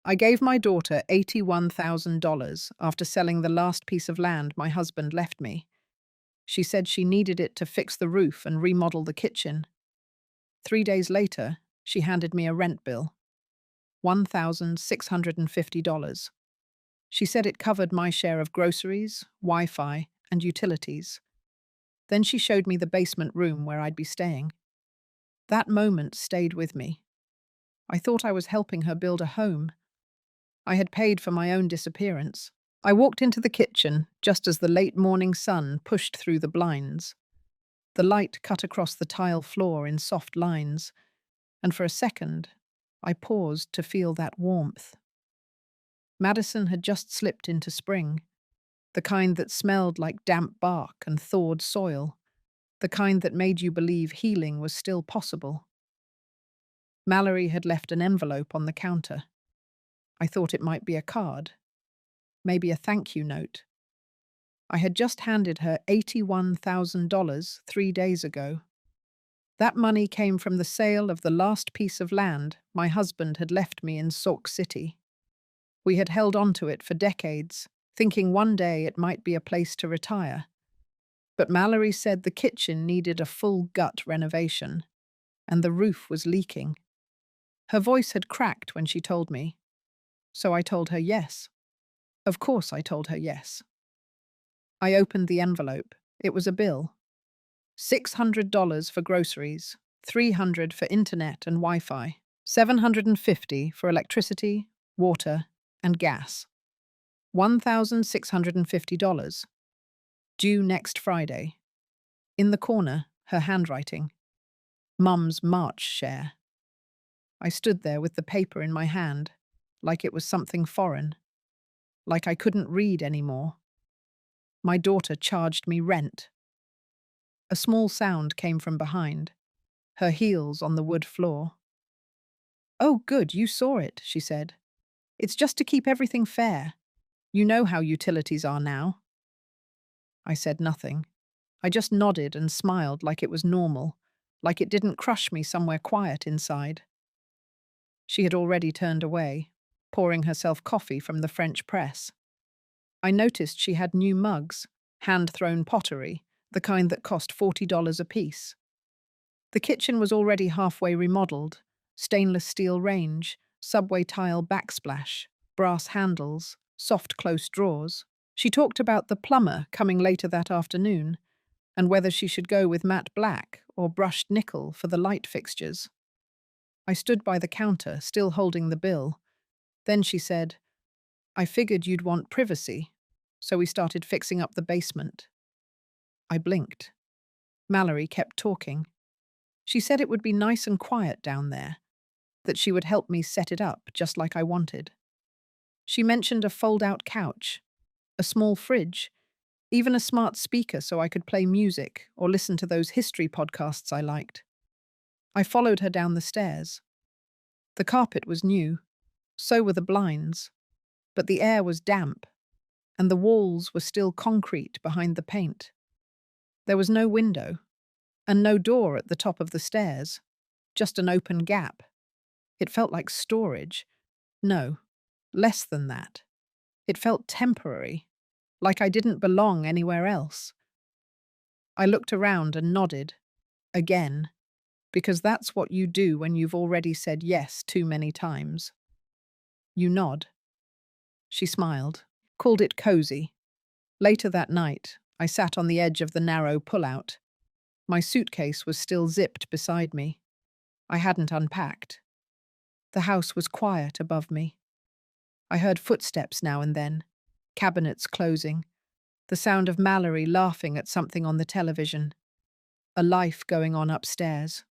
I gave my daughter $81,000 after selling the last piece of land my husband left me. She said she needed it to fix the roof and remodel the kitchen. 3 days later, she handed me a rent bill, $1,650. She said it covered my share of groceries, Wi-Fi, and utilities. Then she showed me the basement room where I'd be staying. That moment stayed with me. I thought I was helping her build a home. I had paid for my own disappearance. I walked into the kitchen just as the late morning sun pushed through the blinds. The light cut across the tile floor in soft lines, and for a second, I paused to feel that warmth. Madison had just slipped into spring, the kind that smelled like damp bark and thawed soil, the kind that made you believe healing was still possible. Mallory had left an envelope on the counter. I thought it might be a card, maybe a thank you note. I had just handed her $81,000 3 days ago. That money came from the sale of the last piece of land my husband had left me in Sauk City. We had held on to it for decades, thinking one day it might be a place to retire. But Mallory said the kitchen needed a full gut renovation, and the roof was leaking. Her voice had cracked when she told me, so I told her yes. Of course I told her yes. I opened the envelope. It was a bill. $600 for groceries, $300 for internet and Wi-Fi, $750 for electricity, water, and gas. $1,650. Due next Friday. In the corner, her handwriting. Mum's March share. I stood there with the paper in my hand, like it was something foreign, like I couldn't read anymore. My daughter charged me rent. A small sound came from behind, her heels on the wood floor. "Oh, good, you saw it," she said. "It's just to keep everything fair. You know how utilities are now." I said nothing. I just nodded and smiled like it was normal, like it didn't crush me somewhere quiet inside. She had already turned away, pouring herself coffee from the French press. I noticed she had new mugs, hand-thrown pottery, the kind that cost $40 apiece. The kitchen was already halfway remodeled, stainless steel range, subway tile backsplash, brass handles, soft close drawers. She talked about the plumber coming later that afternoon, and whether she should go with matte black or brushed nickel for the light fixtures. I stood by the counter, still holding the bill. Then she said, "I figured you'd want privacy, so we started fixing up the basement." I blinked. Mallory kept talking. She said it would be nice and quiet down there, that she would help me set it up just like I wanted. She mentioned a fold-out couch, a small fridge, even a smart speaker so I could play music or listen to those history podcasts I liked. I followed her down the stairs. The carpet was new, so were the blinds, but the air was damp, and the walls were still concrete behind the paint. There was no window, and no door at the top of the stairs, just an open gap. It felt like storage. No, less than that. It felt temporary, like I didn't belong anywhere else. I looked around and nodded, again, because that's what you do when you've already said yes too many times. You nod. She smiled, called it cozy. Later that night, I sat on the edge of the narrow pullout. My suitcase was still zipped beside me. I hadn't unpacked. The house was quiet above me. I heard footsteps now and then, cabinets closing, the sound of Mallory laughing at something on the television, a life going on upstairs.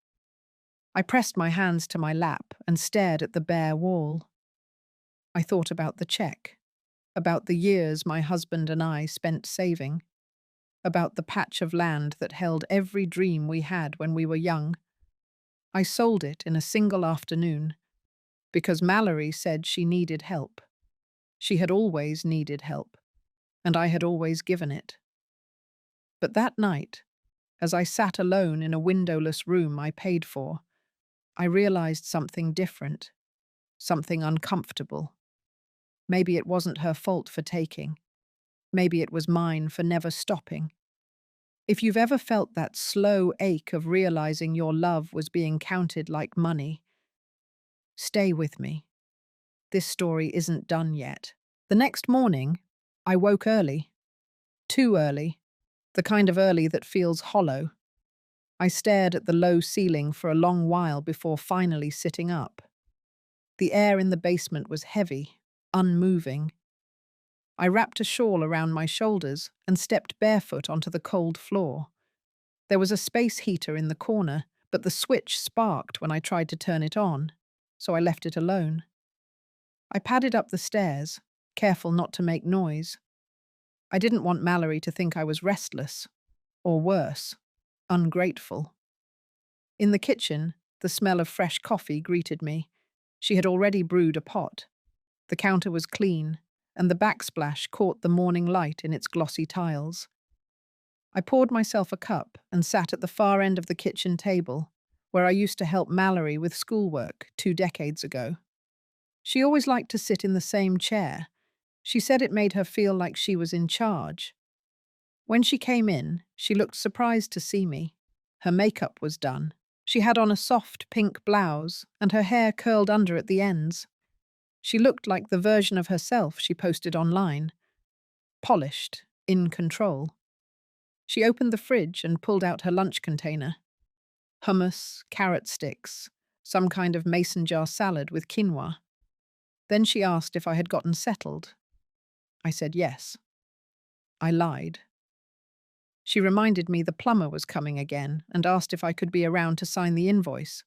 I pressed my hands to my lap and stared at the bare wall. I thought about the check, about the years my husband and I spent saving, about the patch of land that held every dream we had when we were young. I sold it in a single afternoon because Mallory said she needed help. She had always needed help, and I had always given it. But that night, as I sat alone in a windowless room I paid for, I realized something different, something uncomfortable. Maybe it wasn't her fault for taking. Maybe it was mine for never stopping. If you've ever felt that slow ache of realizing your love was being counted like money, stay with me. This story isn't done yet. The next morning, I woke early. Too early. The kind of early that feels hollow. I stared at the low ceiling for a long while before finally sitting up. The air in the basement was heavy, unmoving. I wrapped a shawl around my shoulders and stepped barefoot onto the cold floor. There was a space heater in the corner, but the switch sparked when I tried to turn it on, so I left it alone. I padded up the stairs, careful not to make noise. I didn't want Mallory to think I was restless, or worse, ungrateful. In the kitchen, the smell of fresh coffee greeted me. She had already brewed a pot. The counter was clean, and the backsplash caught the morning light in its glossy tiles. I poured myself a cup and sat at the far end of the kitchen table, where I used to help Mallory with schoolwork 2 decades ago. She always liked to sit in the same chair. She said it made her feel like she was in charge. When she came in, she looked surprised to see me. Her makeup was done. She had on a soft pink blouse, and her hair curled under at the ends. She looked like the version of herself she posted online. Polished, in control. She opened the fridge and pulled out her lunch container. Hummus, carrot sticks, some kind of mason jar salad with quinoa. Then she asked if I had gotten settled. I said yes. I lied. She reminded me the plumber was coming again and asked if I could be around to sign the invoice.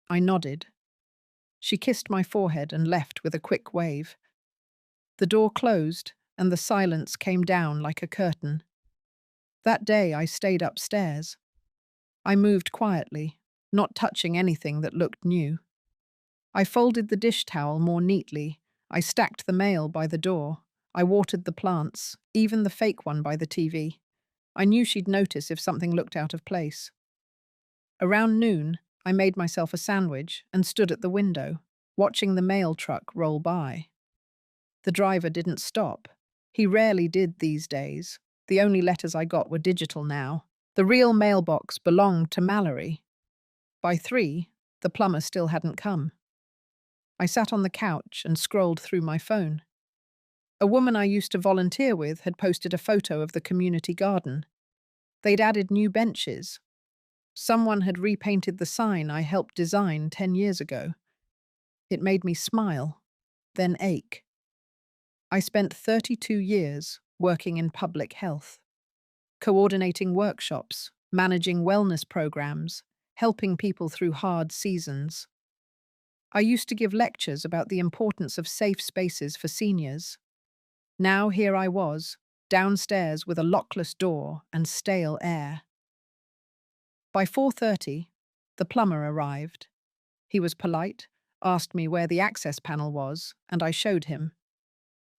I nodded. She kissed my forehead and left with a quick wave. The door closed and the silence came down like a curtain. That day I stayed upstairs. I moved quietly, not touching anything that looked new. I folded the dish towel more neatly. I stacked the mail by the door. I watered the plants, even the fake one by the TV. I knew she'd notice if something looked out of place. Around noon, I made myself a sandwich and stood at the window, watching the mail truck roll by. The driver didn't stop. He rarely did these days. The only letters I got were digital now. The real mailbox belonged to Mallory. By 3, the plumber still hadn't come. I sat on the couch and scrolled through my phone. A woman I used to volunteer with had posted a photo of the community garden. They'd added new benches. Someone had repainted the sign I helped design 10 years ago. It made me smile, then ache. I spent 32 years working in public health, coordinating workshops, managing wellness programs, helping people through hard seasons. I used to give lectures about the importance of safe spaces for seniors. Now here I was, downstairs with a lockless door and stale air. By 4:30, the plumber arrived. He was polite, asked me where the access panel was, and I showed him.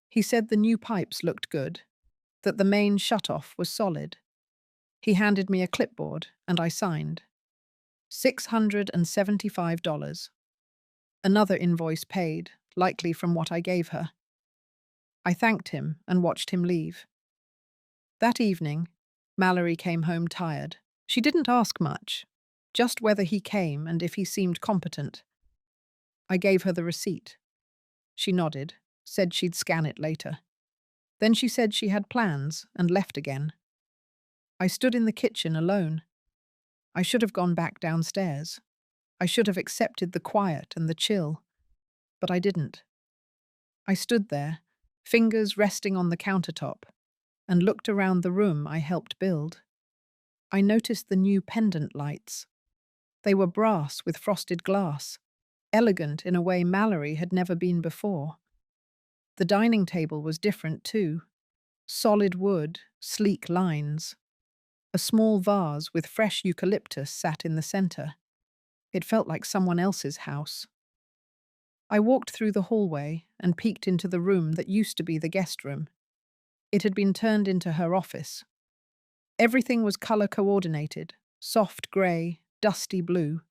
He said the new pipes looked good, that the main shutoff was solid. He handed me a clipboard, and I signed. $675. Another invoice paid, likely from what I gave her. I thanked him and watched him leave. That evening, Mallory came home tired. She didn't ask much, just whether he came and if he seemed competent. I gave her the receipt. She nodded, said she'd scan it later. Then she said she had plans and left again. I stood in the kitchen alone. I should have gone back downstairs. I should have accepted the quiet and the chill, but I didn't. I stood there, fingers resting on the countertop, and looked around the room I helped build. I noticed the new pendant lights. They were brass with frosted glass, elegant in a way Mallory had never been before. The dining table was different too. Solid wood, sleek lines. A small vase with fresh eucalyptus sat in the center. It felt like someone else's house. I walked through the hallway and peeked into the room that used to be the guest room. It had been turned into her office. Everything was color coordinated, soft grey, dusty blue.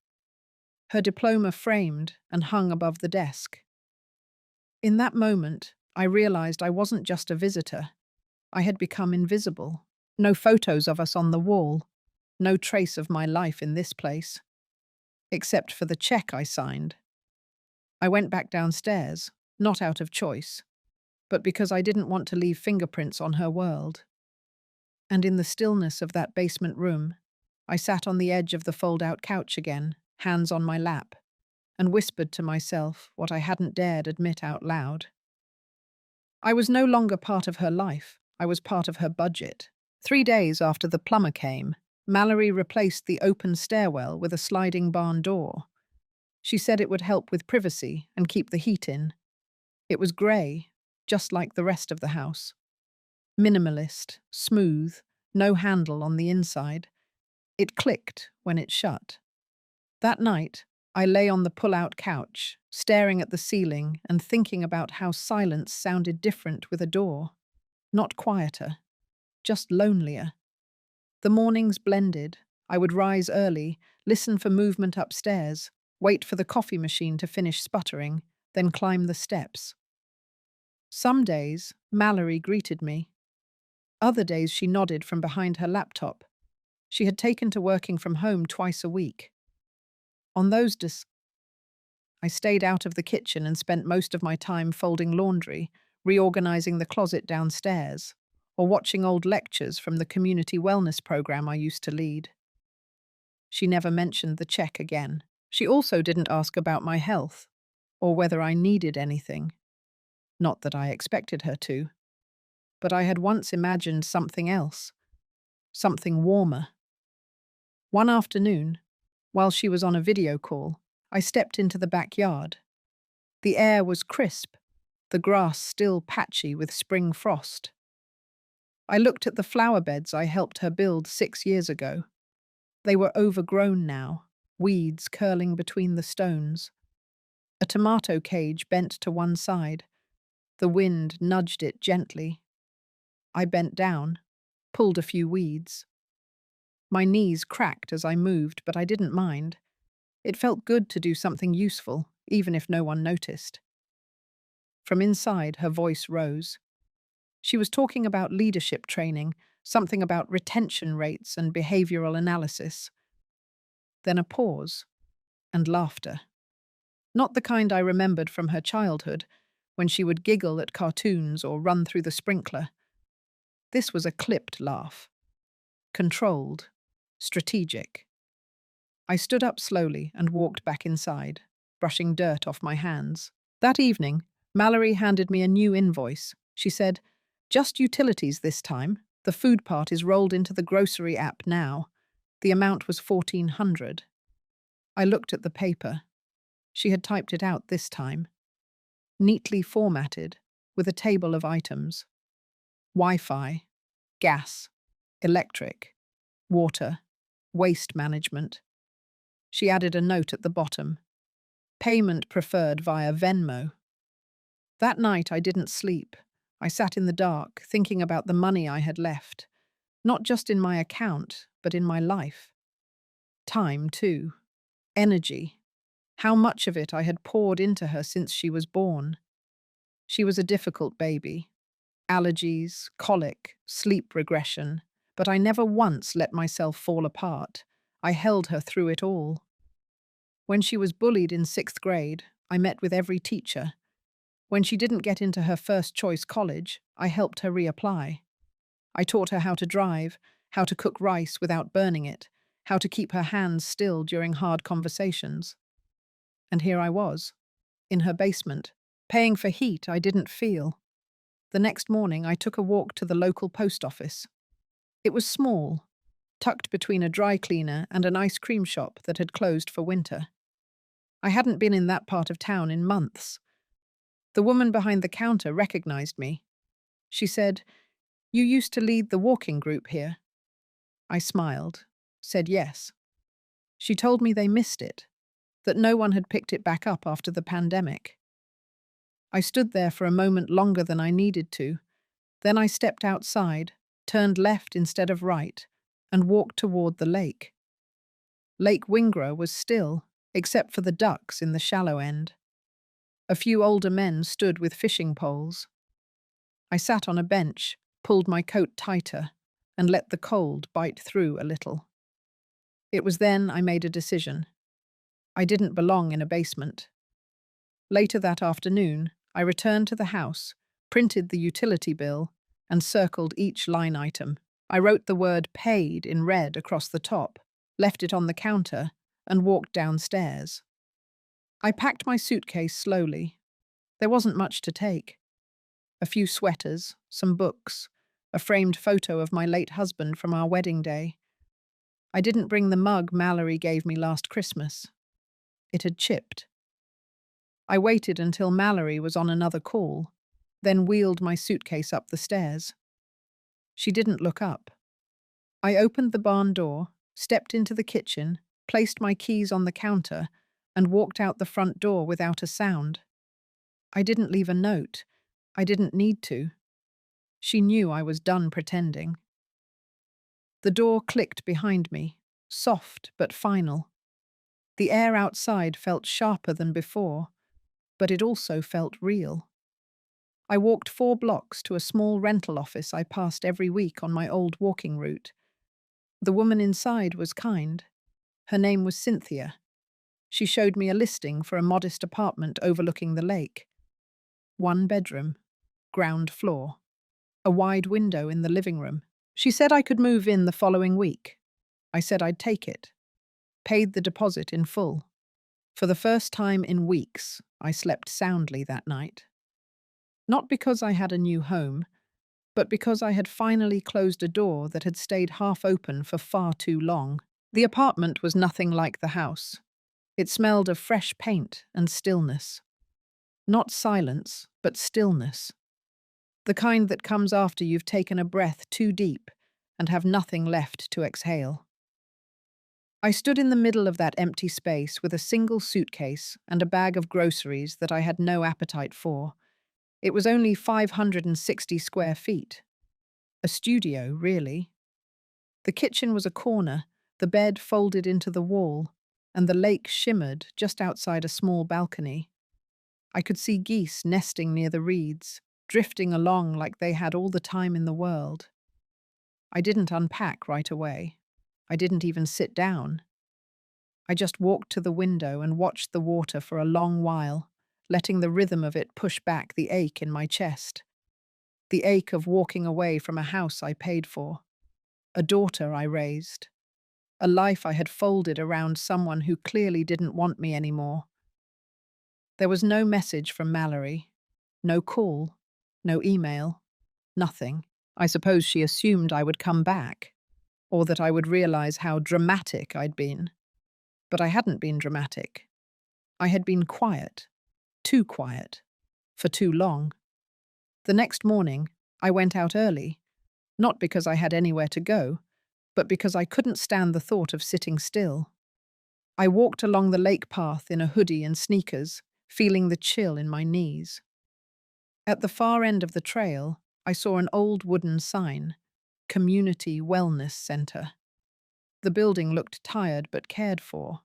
Her diploma framed and hung above the desk. In that moment, I realized I wasn't just a visitor. I had become invisible. No photos of us on the wall. No trace of my life in this place. Except for the check I signed. I went back downstairs, not out of choice, but because I didn't want to leave fingerprints on her world. And in the stillness of that basement room, I sat on the edge of the fold-out couch again, hands on my lap, and whispered to myself what I hadn't dared admit out loud. I was no longer part of her life. I was part of her budget. 3 days after the plumber came, Mallory replaced the open stairwell with a sliding barn door. She said it would help with privacy and keep the heat in. It was grey, just like the rest of the house. Minimalist, smooth, no handle on the inside. It clicked when it shut. That night, I lay on the pull-out couch, staring at the ceiling and thinking about how silence sounded different with a door. Not quieter, just lonelier. The mornings blended. I would rise early, listen for movement upstairs, wait for the coffee machine to finish sputtering, then climb the steps. Some days, Mallory greeted me. Other days she nodded from behind her laptop. She had taken to working from home twice a week. On those days, I stayed out of the kitchen and spent most of my time folding laundry, reorganizing the closet downstairs, or watching old lectures from the community wellness program I used to lead. She never mentioned the check again. She also didn't ask about my health, or whether I needed anything. Not that I expected her to, but I had once imagined something else, something warmer. One afternoon, while she was on a video call, I stepped into the backyard. The air was crisp, the grass still patchy with spring frost. I looked at the flower beds I helped her build 6 years ago. They were overgrown now, weeds curling between the stones. A tomato cage bent to one side. The wind nudged it gently. I bent down, pulled a few weeds. My knees cracked as I moved, but I didn't mind. It felt good to do something useful, even if no one noticed. From inside, her voice rose. She was talking about leadership training, something about retention rates and behavioral analysis. Then a pause, and laughter. Not the kind I remembered from her childhood, when she would giggle at cartoons or run through the sprinkler. This was a clipped laugh. Controlled. Strategic. I stood up slowly and walked back inside, brushing dirt off my hands. That evening, Mallory handed me a new invoice. She said, "Just utilities this time. The food part is rolled into the grocery app now." The amount was $1,400. I looked at the paper. She had typed it out this time. Neatly formatted, with a table of items. Wi-Fi, gas, electric, water, waste management. She added a note at the bottom. Payment preferred via Venmo. That night I didn't sleep. I sat in the dark, thinking about the money I had left. Not just in my account, but in my life. Time, too. Energy. How much of it I had poured into her since she was born. She was a difficult baby. Allergies, colic, sleep regression. But I never once let myself fall apart. I held her through it all. When she was bullied in 6th grade, I met with every teacher. When she didn't get into her first choice college, I helped her reapply. I taught her how to drive, how to cook rice without burning it, how to keep her hands still during hard conversations. And here I was, in her basement, paying for heat I didn't feel. The next morning, I took a walk to the local post office. It was small, tucked between a dry cleaner and an ice cream shop that had closed for winter. I hadn't been in that part of town in months. The woman behind the counter recognized me. She said, "You used to lead the walking group here." I smiled, said yes. She told me they missed it, that no one had picked it back up after the pandemic. I stood there for a moment longer than I needed to. Then I stepped outside, turned left instead of right, and walked toward the lake. Lake Wingra was still, except for the ducks in the shallow end. A few older men stood with fishing poles. I sat on a bench, pulled my coat tighter, and let the cold bite through a little. It was then I made a decision. I didn't belong in a basement. Later that afternoon, I returned to the house, printed the utility bill, and circled each line item. I wrote the word paid in red across the top, left it on the counter, and walked downstairs. I packed my suitcase slowly. There wasn't much to take. A few sweaters, some books, a framed photo of my late husband from our wedding day. I didn't bring the mug Mallory gave me last Christmas. It had chipped. I waited until Mallory was on another call, then wheeled my suitcase up the stairs. She didn't look up. I opened the barn door, stepped into the kitchen, placed my keys on the counter, and walked out the front door without a sound. I didn't leave a note. I didn't need to. She knew I was done pretending. The door clicked behind me, soft but final. The air outside felt sharper than before, but it also felt real. I walked 4 blocks to a small rental office I passed every week on my old walking route. The woman inside was kind. Her name was Cynthia. She showed me a listing for a modest apartment overlooking the lake. 1 bedroom, ground floor, a wide window in the living room. She said I could move in the following week. I said I'd take it. Paid the deposit in full. For the first time in weeks, I slept soundly that night. Not because I had a new home, but because I had finally closed a door that had stayed half open for far too long. The apartment was nothing like the house. It smelled of fresh paint and stillness. Not silence, but stillness. The kind that comes after you've taken a breath too deep and have nothing left to exhale. I stood in the middle of that empty space with a single suitcase and a bag of groceries that I had no appetite for. It was only 560 square feet. A studio, really. The kitchen was a corner, the bed folded into the wall, and the lake shimmered just outside a small balcony. I could see geese nesting near the reeds, drifting along like they had all the time in the world. I didn't unpack right away. I didn't even sit down. I just walked to the window and watched the water for a long while, letting the rhythm of it push back the ache in my chest. The ache of walking away from a house I paid for, a daughter I raised, a life I had folded around someone who clearly didn't want me anymore. There was no message from Mallory, no call, no email, nothing. I suppose she assumed I would come back, or that I would realize how dramatic I'd been. But I hadn't been dramatic. I had been quiet, too quiet, for too long. The next morning, I went out early, not because I had anywhere to go, but because I couldn't stand the thought of sitting still. I walked along the lake path in a hoodie and sneakers, feeling the chill in my knees. At the far end of the trail, I saw an old wooden sign, Community Wellness Center. The building looked tired but cared for.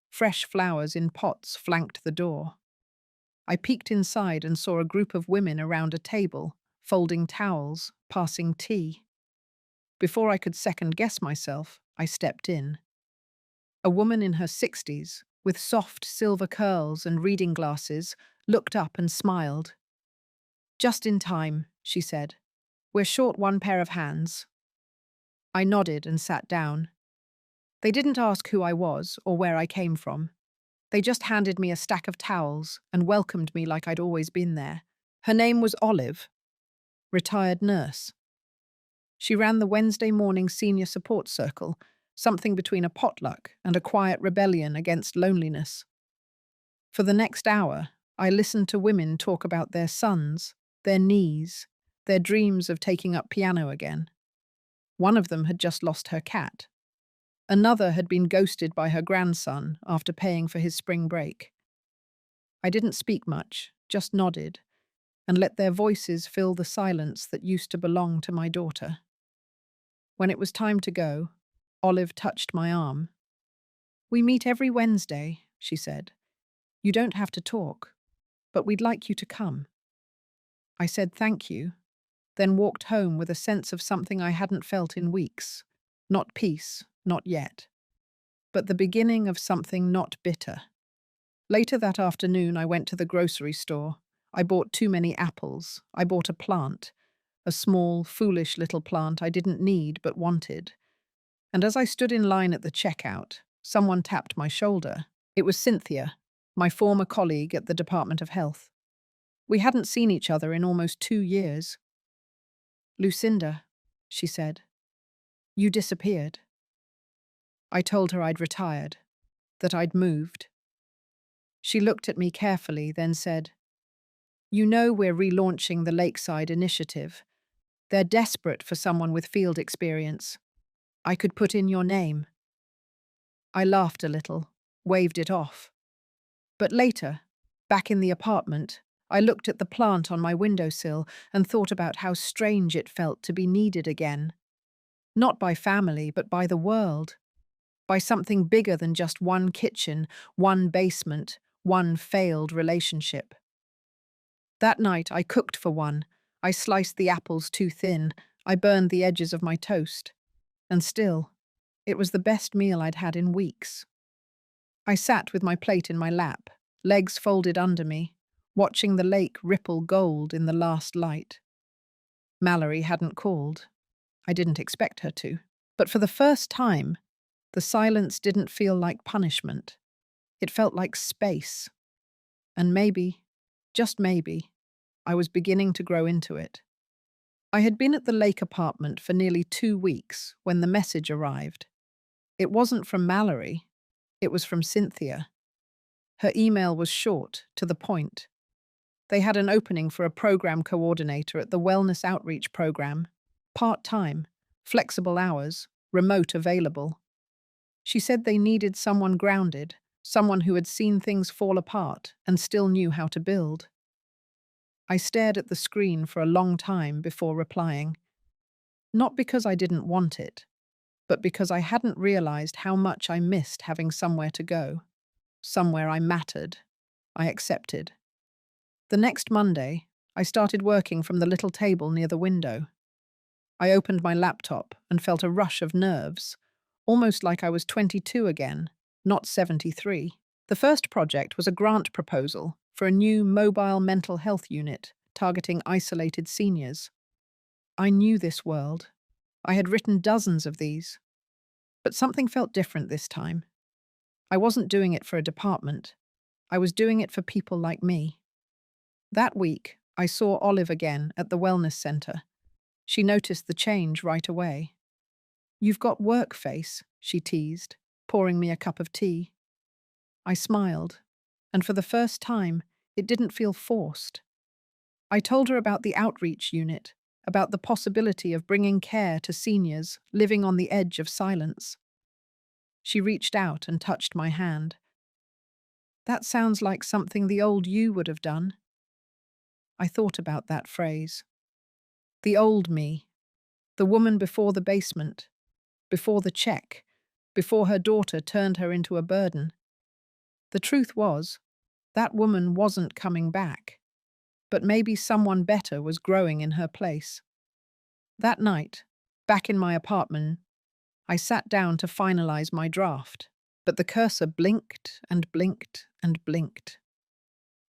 Fresh flowers in pots flanked the door. I peeked inside and saw a group of women around a table, folding towels, passing tea. Before I could second-guess myself, I stepped in. A woman in her 60s, with soft silver curls and reading glasses, looked up and smiled. "Just in time," she said. "We're short 1 pair of hands." I nodded and sat down. They didn't ask who I was or where I came from. They just handed me a stack of towels and welcomed me like I'd always been there. Her name was Olive, retired nurse. She ran the Wednesday morning senior support circle, something between a potluck and a quiet rebellion against loneliness. For the next hour, I listened to women talk about their sons, their knees, their dreams of taking up piano again. One of them had just lost her cat. Another had been ghosted by her grandson after paying for his spring break. I didn't speak much, just nodded, and let their voices fill the silence that used to belong to my daughter. When it was time to go, Olive touched my arm. "We meet every Wednesday," she said. "You don't have to talk, but we'd like you to come." I said thank you, then walked home with a sense of something I hadn't felt in weeks. Not peace, not yet, but the beginning of something not bitter. Later that afternoon, I went to the grocery store. I bought too many apples. I bought a plant, a small, foolish little plant I didn't need but wanted. And as I stood in line at the checkout, someone tapped my shoulder. It was Cynthia, my former colleague at the Department of Health. We hadn't seen each other in almost 2 years. "Lucinda," she said, "you disappeared." I told her I'd retired, that I'd moved. She looked at me carefully, then said, "You know we're relaunching the Lakeside Initiative. They're desperate for someone with field experience. I could put in your name." I laughed a little, waved it off. But later, back in the apartment, I looked at the plant on my windowsill and thought about how strange it felt to be needed again. Not by family, but by the world. By something bigger than just one kitchen, one basement, one failed relationship. That night, I cooked for one. I sliced the apples too thin. I burned the edges of my toast. And still, it was the best meal I'd had in weeks. I sat with my plate in my lap, legs folded under me, watching the lake ripple gold in the last light. Mallory hadn't called. I didn't expect her to. But for the first time, the silence didn't feel like punishment. It felt like space. And maybe, just maybe, I was beginning to grow into it. I had been at the lake apartment for nearly 2 weeks when the message arrived. It wasn't from Mallory. It was from Cynthia. Her email was short, to the point. They had an opening for a program coordinator at the Wellness Outreach Program. Part-time, flexible hours, remote available. She said they needed someone grounded, someone who had seen things fall apart and still knew how to build. I stared at the screen for a long time before replying. Not because I didn't want it, but because I hadn't realized how much I missed having somewhere to go. Somewhere I mattered. I accepted. The next Monday, I started working from the little table near the window. I opened my laptop and felt a rush of nerves, almost like I was 22 again, not 73. The first project was a grant proposal for a new mobile mental health unit targeting isolated seniors. I knew this world. I had written dozens of these. But something felt different this time. I wasn't doing it for a department. I was doing it for people like me. That week, I saw Olive again at the wellness center. She noticed the change right away. "You've got work face," she teased, pouring me a cup of tea. I smiled, and for the first time, it didn't feel forced. I told her about the outreach unit, about the possibility of bringing care to seniors living on the edge of silence. She reached out and touched my hand. "That sounds like something the old you would have done." I thought about that phrase. The old me, the woman before the basement, before the check, before her daughter turned her into a burden. The truth was, that woman wasn't coming back, but maybe someone better was growing in her place. That night, back in my apartment, I sat down to finalize my draft, but the cursor blinked and blinked and blinked.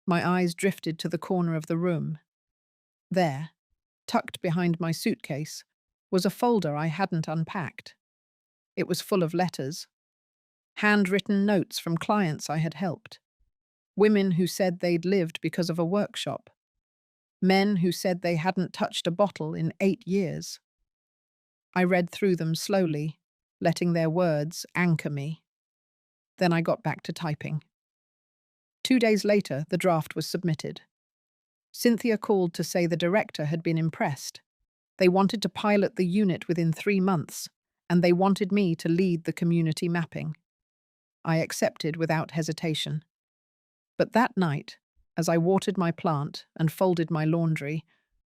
My eyes drifted to the corner of the room. There, tucked behind my suitcase, was a folder I hadn't unpacked. It was full of letters. Handwritten notes from clients I had helped. Women who said they'd lived because of a workshop. Men who said they hadn't touched a bottle in 8 years. I read through them slowly, letting their words anchor me. Then I got back to typing. 2 days later, the draft was submitted. Cynthia called to say the director had been impressed. They wanted to pilot the unit within 3 months, and they wanted me to lead the community mapping. I accepted without hesitation. But that night, as I watered my plant and folded my laundry,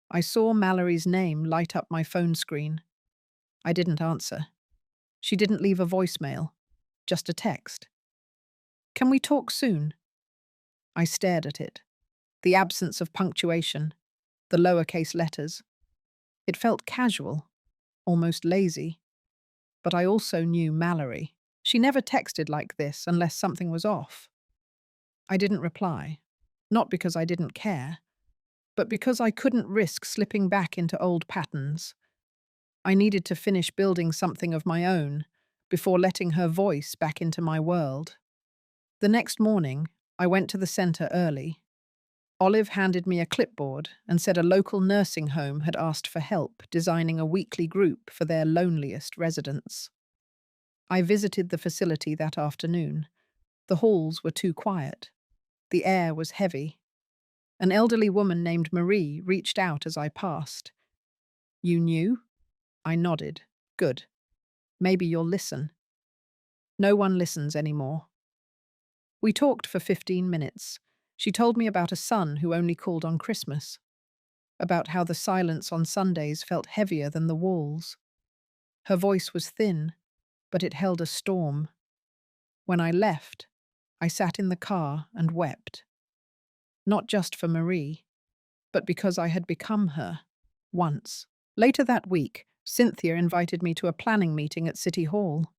I saw Mallory's name light up my phone screen. I didn't answer. She didn't leave a voicemail, just a text. "Can we talk soon?" I stared at it. The absence of punctuation, the lowercase letters. It felt casual, almost lazy, but I also knew Mallory. She never texted like this unless something was off. I didn't reply, not because I didn't care, but because I couldn't risk slipping back into old patterns. I needed to finish building something of my own before letting her voice back into my world. The next morning, I went to the centre early. Olive handed me a clipboard and said a local nursing home had asked for help designing a weekly group for their loneliest residents. I visited the facility that afternoon. The halls were too quiet. The air was heavy. An elderly woman named Marie reached out as I passed. "You knew?" I nodded. "Good. Maybe you'll listen." No one listens anymore. We talked for 15 minutes. She told me about a son who only called on Christmas, about how the silence on Sundays felt heavier than the walls. Her voice was thin, but it held a storm. When I left, I sat in the car and wept. Not just for Marie, but because I had become her, once. Later that week, Cynthia invited me to a planning meeting at City Hall.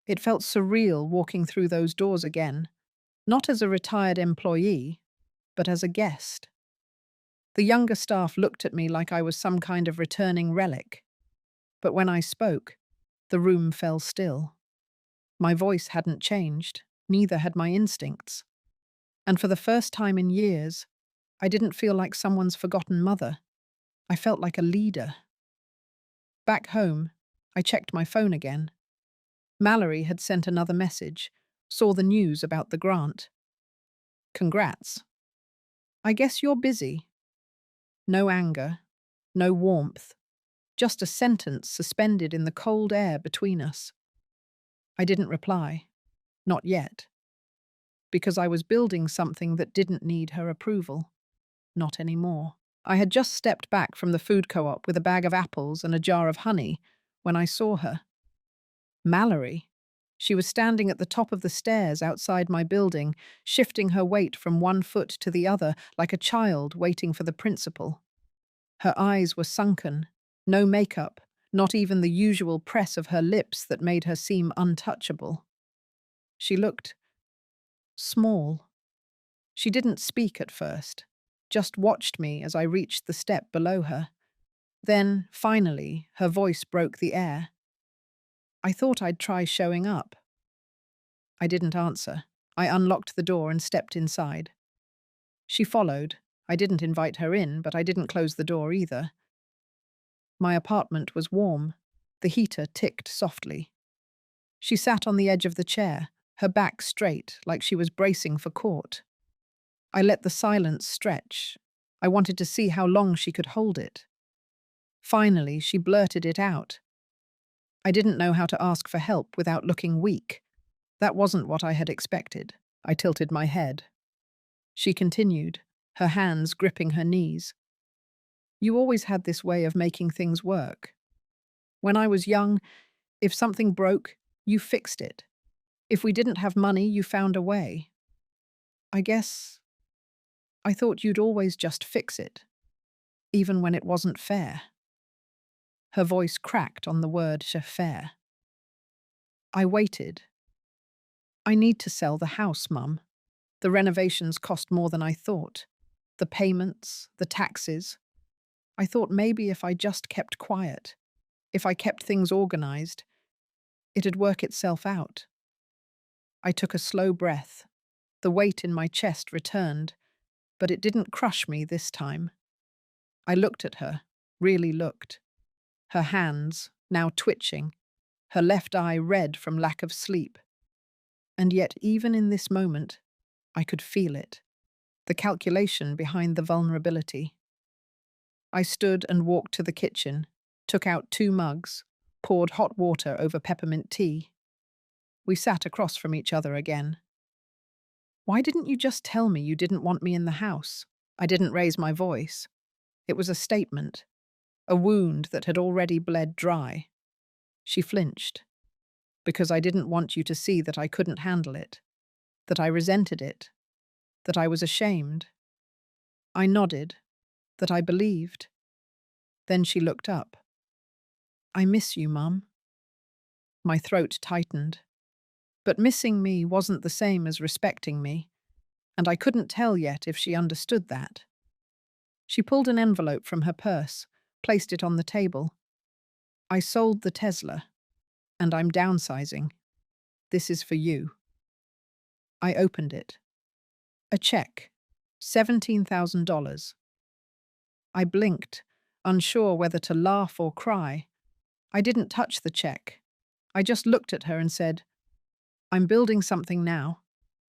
It felt surreal walking through those doors again, not as a retired employee, but as a guest. The younger staff looked at me like I was some kind of returning relic. But when I spoke, the room fell still. My voice hadn't changed, neither had my instincts. And for the first time in years, I didn't feel like someone's forgotten mother. I felt like a leader. Back home, I checked my phone again. Mallory had sent another message, saw the news about the grant. "Congrats. I guess you're busy." No anger, no warmth, just a sentence suspended in the cold air between us. I didn't reply. Not yet. Because I was building something that didn't need her approval. Not anymore. I had just stepped back from the food co-op with a bag of apples and a jar of honey when I saw her. Mallory. She was standing at the top of the stairs outside my building, shifting her weight from one foot to the other like a child waiting for the principal. Her eyes were sunken, no makeup, not even the usual press of her lips that made her seem untouchable. She looked small. She didn't speak at first, just watched me as I reached the step below her. Then, finally, her voice broke the air. "I thought I'd try showing up." I didn't answer. I unlocked the door and stepped inside. She followed. I didn't invite her in, but I didn't close the door either. My apartment was warm. The heater ticked softly. She sat on the edge of the chair, her back straight, like she was bracing for court. I let the silence stretch. I wanted to see how long she could hold it. Finally, she blurted it out. I didn't know how to ask for help without looking weak. That wasn't what I had expected. I tilted my head. She continued, her hands gripping her knees. "You always had this way of making things work. When I was young, if something broke, you fixed it. If we didn't have money, you found a way. I guess I thought you'd always just fix it, even when it wasn't fair." Her voice cracked on the word fair. I waited. "I need to sell the house, Mum. The renovations cost more than I thought. The payments, the taxes. I thought maybe if I just kept quiet, if I kept things organized, it'd work itself out." I took a slow breath. The weight in my chest returned, but it didn't crush me this time. I looked at her, really looked. Her hands, now twitching, her left eye red from lack of sleep. And yet, even in this moment, I could feel it, the calculation behind the vulnerability. I stood and walked to the kitchen, took out 2 mugs, poured hot water over peppermint tea. We sat across from each other again. "Why didn't you just tell me you didn't want me in the house?" I didn't raise my voice. It was a statement, a wound that had already bled dry. She flinched. "Because I didn't want you to see that I couldn't handle it, that I resented it, that I was ashamed." I nodded, that I believed. Then she looked up. "I miss you, Mum." My throat tightened. But missing me wasn't the same as respecting me, and I couldn't tell yet if she understood that. She pulled an envelope from her purse, placed it on the table. "I sold the Tesla, and I'm downsizing. This is for you." I opened it. A check. $17,000. I blinked, unsure whether to laugh or cry. I didn't touch the check. I just looked at her and said, "I'm building something now.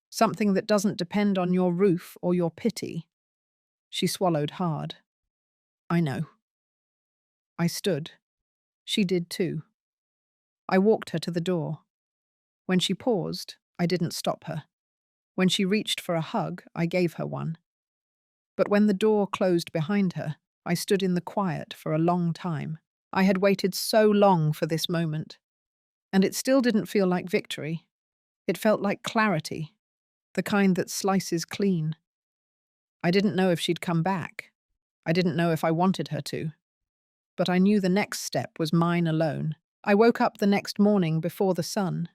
Something that doesn't depend on your roof or your pity." She swallowed hard. "I know." I stood. She did too. I walked her to the door. When she paused, I didn't stop her. When she reached for a hug, I gave her one. But when the door closed behind her, I stood in the quiet for a long time. I had waited so long for this moment. And it still didn't feel like victory. It felt like clarity, the kind that slices clean. I didn't know if she'd come back. I didn't know if I wanted her to. But I knew the next step was mine alone. I woke up the next morning before the sun.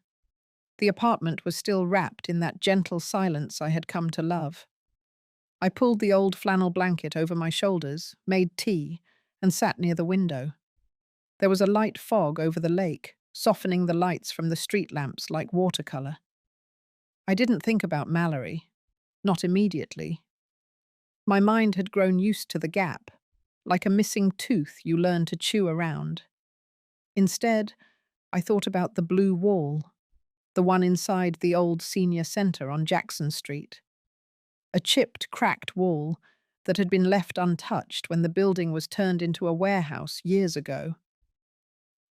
The apartment was still wrapped in that gentle silence I had come to love. I pulled the old flannel blanket over my shoulders, made tea, and sat near the window. There was a light fog over the lake, softening the lights from the street lamps like watercolor. I didn't think about Mallory. Not immediately. My mind had grown used to the gap, like a missing tooth you learn to chew around. Instead, I thought about the blue wall, the one inside the old senior center on Jackson Street. A chipped, cracked wall that had been left untouched when the building was turned into a warehouse years ago.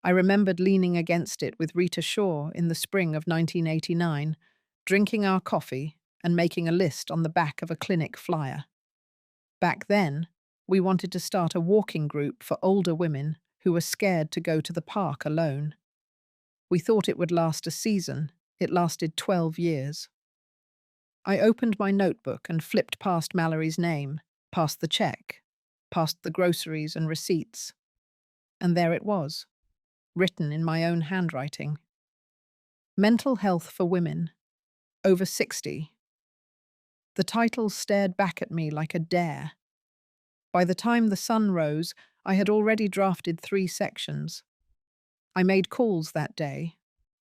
I remembered leaning against it with Rita Shaw in the spring of 1989, drinking our coffee and making a list on the back of a clinic flyer. Back then, we wanted to start a walking group for older women who were scared to go to the park alone. We thought it would last a season. It lasted 12 years. I opened my notebook and flipped past Mallory's name, past the check, past the groceries and receipts. And there it was, written in my own handwriting. Mental Health for Women, over 60. The title stared back at me like a dare. By the time the sun rose, I had already drafted 3 sections. I made calls that day.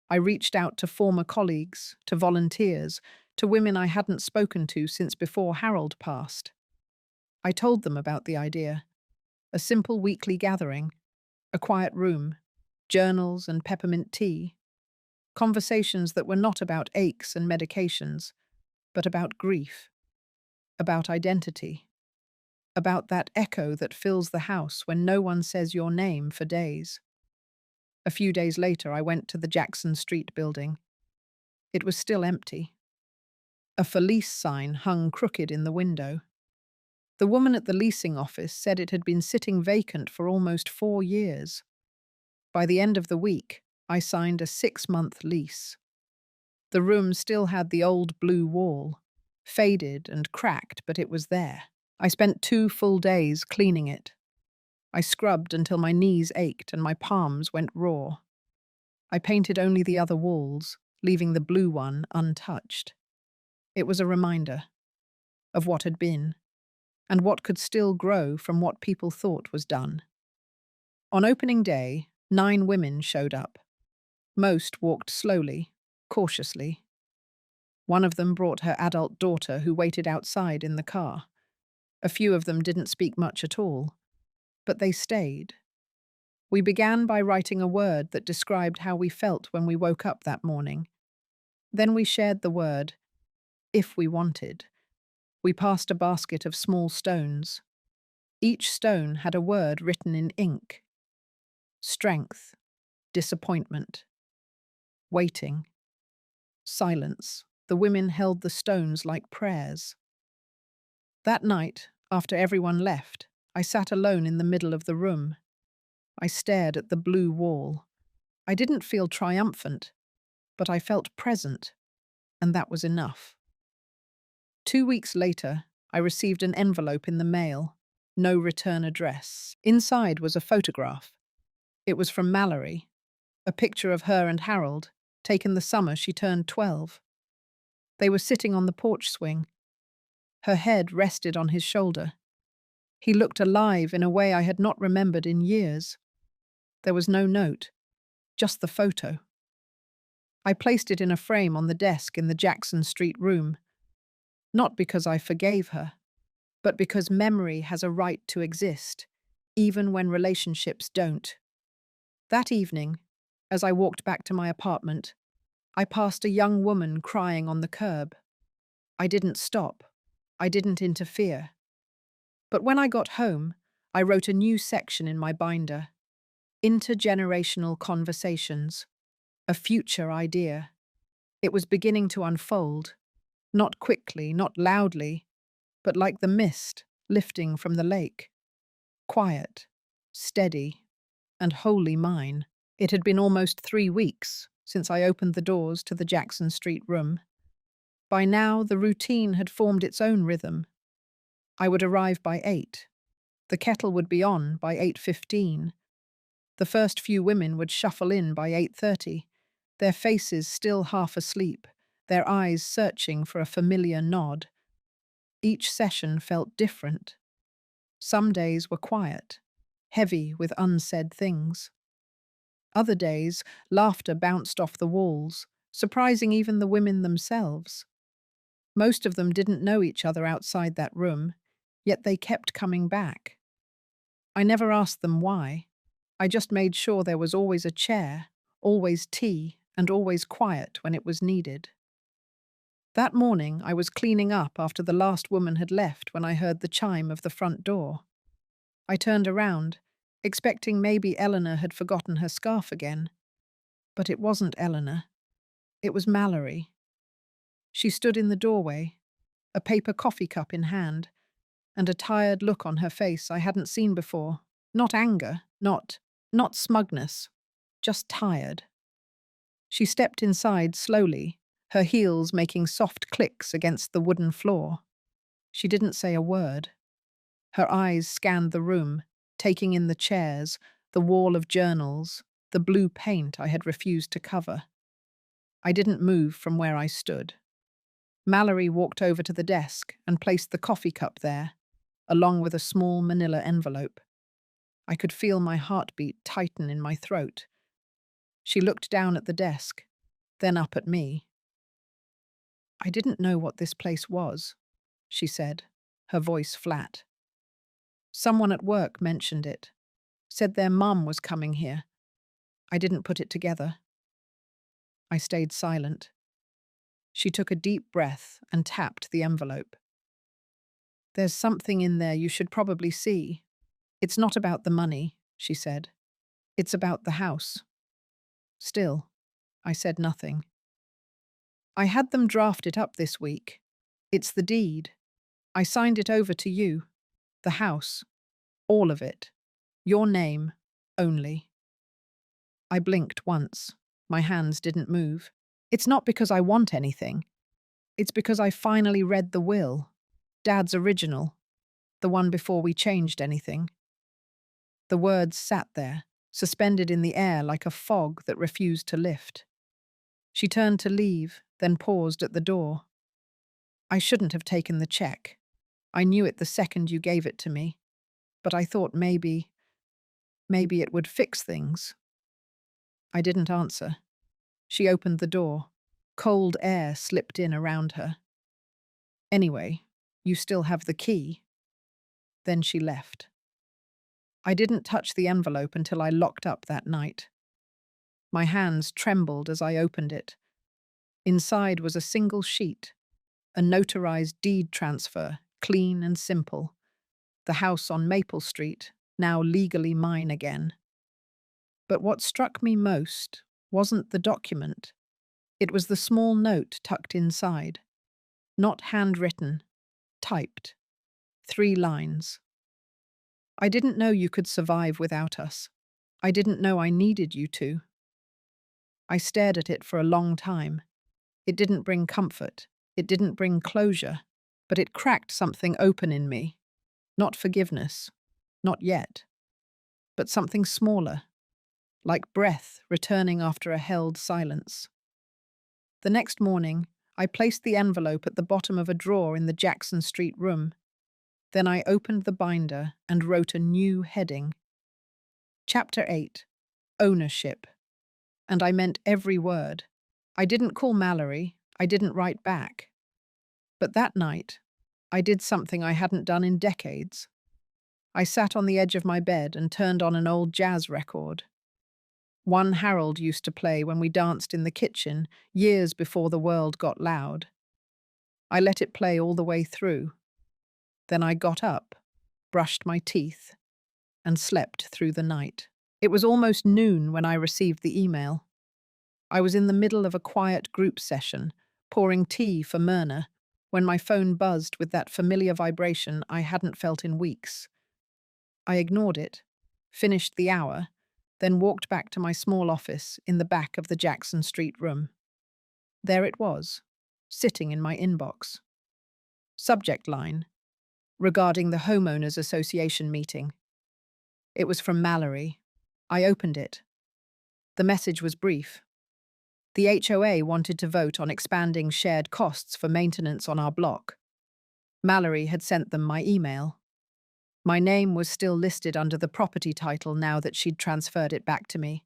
I reached out to former colleagues, to volunteers, to women I hadn't spoken to since before Harold passed. I told them about the idea. A simple weekly gathering, a quiet room, journals and peppermint tea. Conversations that were not about aches and medications, but about grief, about identity, about that echo that fills the house when no one says your name for days. A few days later, I went to the Jackson Street building. It was still empty. A for lease sign hung crooked in the window. The woman at the leasing office said it had been sitting vacant for almost 4 years. By the end of the week, I signed a 6-month lease. The room still had the old blue wall, faded and cracked, but it was there. I spent 2 full days cleaning it. I scrubbed until my knees ached and my palms went raw. I painted only the other walls, leaving the blue one untouched. It was a reminder of what had been, and what could still grow from what people thought was done. On opening day, 9 women showed up. Most walked slowly, cautiously. One of them brought her adult daughter who waited outside in the car. A few of them didn't speak much at all, but they stayed. We began by writing a word that described how we felt when we woke up that morning. Then we shared the word, if we wanted. We passed a basket of small stones. Each stone had a word written in ink. Strength, disappointment, waiting, silence. The women held the stones like prayers. That night, after everyone left, I sat alone in the middle of the room. I stared at the blue wall. I didn't feel triumphant, but I felt present, and that was enough. 2 weeks later, I received an envelope in the mail. No return address. Inside was a photograph. It was from Mallory, a picture of her and Harold, taken the summer she turned 12. They were sitting on the porch swing. Her head rested on his shoulder. He looked alive in a way I had not remembered in years. There was no note, just the photo. I placed it in a frame on the desk in the Jackson Street room, not because I forgave her, but because memory has a right to exist, even when relationships don't. That evening, as I walked back to my apartment, I passed a young woman crying on the curb. I didn't stop. I didn't interfere. But when I got home, I wrote a new section in my binder: Intergenerational Conversations, a future idea. It was beginning to unfold, not quickly, not loudly, but like the mist lifting from the lake. Quiet, steady, and wholly mine. It had been almost 3 weeks since I opened the doors to the Jackson Street room. By now, the routine had formed its own rhythm. I would arrive by 8. The kettle would be on by 8:15. The first few women would shuffle in by 8:30, their faces still half asleep, their eyes searching for a familiar nod. Each session felt different. Some days were quiet, heavy with unsaid things. Other days, laughter bounced off the walls, surprising even the women themselves. Most of them didn't know each other outside that room, yet they kept coming back. I never asked them why. I just made sure there was always a chair, always tea, and always quiet when it was needed. That morning, I was cleaning up after the last woman had left when I heard the chime of the front door. I turned around, expecting maybe Eleanor had forgotten her scarf again. But it wasn't Eleanor. It was Mallory. She stood in the doorway, a paper coffee cup in hand, and a tired look on her face I hadn't seen before. Not anger, not smugness, just tired. She stepped inside slowly, her heels making soft clicks against the wooden floor. She didn't say a word. Her eyes scanned the room, taking in the chairs, the wall of journals, the blue paint I had refused to cover. I didn't move from where I stood. Mallory walked over to the desk and placed the coffee cup there, along with a small manila envelope. I could feel my heartbeat tighten in my throat. She looked down at the desk, then up at me. "I didn't know what this place was," she said, her voice flat. "Someone at work mentioned it, said their mum was coming here. I didn't put it together." I stayed silent. She took a deep breath and tapped the envelope. "There's something in there you should probably see. It's not about the money," she said. "It's about the house." Still, I said nothing. "I had them draft it up this week. It's the deed. I signed it over to you. The house. All of it. Your name. Only." I blinked once. My hands didn't move. "It's not because I want anything. It's because I finally read the will. Dad's original. The one before we changed anything." The words sat there, suspended in the air like a fog that refused to lift. She turned to leave, then paused at the door. "I shouldn't have taken the check. I knew it the second you gave it to me. But I thought maybe it would fix things." I didn't answer. She opened the door. Cold air slipped in around her. "Anyway, you still have the key." Then she left. I didn't touch the envelope until I locked up that night. My hands trembled as I opened it. Inside was a single sheet, a notarized deed transfer, clean and simple. The house on Maple Street, now legally mine again. But what struck me most wasn't the document. It was the small note tucked inside. Not handwritten, typed. 3 lines. "I didn't know you could survive without us. I didn't know I needed you to." I stared at it for a long time. It didn't bring comfort. It didn't bring closure. But it cracked something open in me. Not forgiveness, not yet, but something smaller, like breath returning after a held silence. The next morning, I placed the envelope at the bottom of a drawer in the Jackson Street room. Then I opened the binder and wrote a new heading. Chapter 8, Ownership. And I meant every word. I didn't call Mallory, I didn't write back. But that night, I did something I hadn't done in decades. I sat on the edge of my bed and turned on an old jazz record. One Harold used to play when we danced in the kitchen, years before the world got loud. I let it play all the way through. Then I got up, brushed my teeth, and slept through the night. It was almost noon when I received the email. I was in the middle of a quiet group session, pouring tea for Myrna, when my phone buzzed with that familiar vibration I hadn't felt in weeks. I ignored it, finished the hour, then walked back to my small office in the back of the Jackson Street room. There it was, sitting in my inbox. Subject line: regarding the Homeowners Association meeting. It was from Mallory. I opened it. The message was brief. The HOA wanted to vote on expanding shared costs for maintenance on our block. Mallory had sent them my email. My name was still listed under the property title now that she'd transferred it back to me.